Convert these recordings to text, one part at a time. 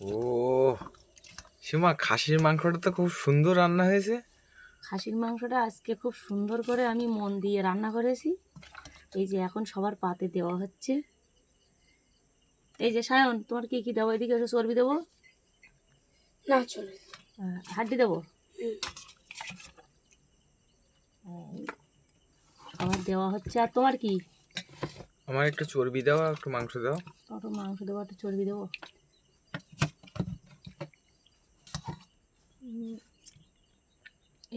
ও সীমা, খাসির মাংসটা তো খুব সুন্দর রান্না হয়েছে। খাসির মাংসটা আজকে খুব সুন্দর করে আমি মন দিয়ে রান্না করেছি। এই যে এখন সবার পাতে দেওয়া হচ্ছে। এই যে সায়ন, তোমার কি কি দেবো? এদিকে এসে চর্বি দেবো, না চলে। হাড্ডি দেবো, সবার দেওয়া হচ্ছে। আর তোমার কি? আমার একটু চর্বি দাও আর একটু মাংস দাও। একটু মাংস দেবো, একটু চর্বি দেবো।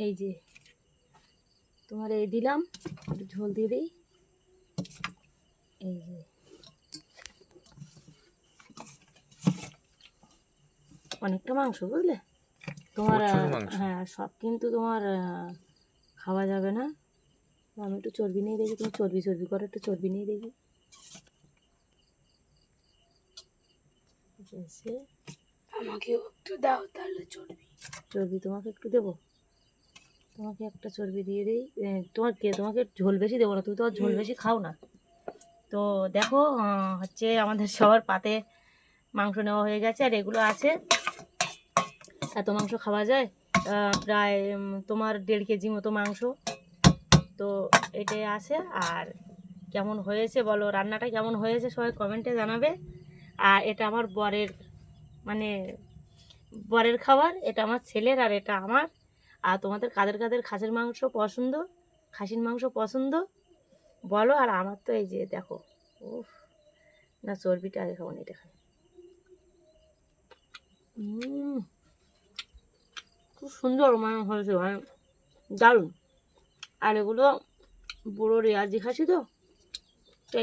এই যে তোমার এই দিলাম, একটু ঝোল দিয়ে দিই। এই যে অনেকটা মাংস, বুঝলে তোমার। প্রচুর মাংস। হ্যাঁ, সব কিন্তু তোমার খাওয়া যাবে না। আমি একটু চর্বি নিয়ে দেখি, তুমি চর্বি চর্বি করো, একটু চর্বি নিয়ে দেখি। এসে আমাকে একটু দাও তাহলে চলবে। চর্বি তোমাকে একটু দেবো, তোমাকে একটা চর্বি দিয়ে দিই। তোমাকে ঝোল বেশি দেবো না, তুমি তো আর ঝোল বেশি খাও না। তো দেখো, হচ্ছে আমাদের সবার পাতে মাংস নেওয়া হয়ে গেছে। আর এগুলো আছে, এত মাংস খাওয়া যায়? প্রায় তোমার 1.5 কেজি মতো মাংস। তো এটাই আছে। আর কেমন হয়েছে বলো, রান্নাটা কেমন হয়েছে সবাই কমেন্টে জানাবে। আর এটা আমার বরের, মানে বরের খাবার, এটা আমার ছেলের, আর এটা আমার। আর তোমাদের কাদের কাদের খাসির মাংস পছন্দ, খাসির মাংস পছন্দ বলো। আর আমার তো এই যে দেখো, উফ, না চর্বিটা আগে খাবো না, এটা খাই। খুব সুন্দর মানে হয়েছে, মানে দারুণ। আর এগুলো বুড়ো রেয়াজি খাসি, তো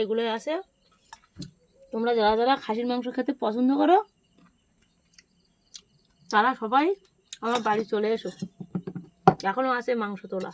এগুলোই আছে। তোমরা যারা যারা খাসির মাংস খেতে পছন্দ করো, তারা সবাই আমার বাড়ি চলে এসো, এখনও আছে মাংস তোলা।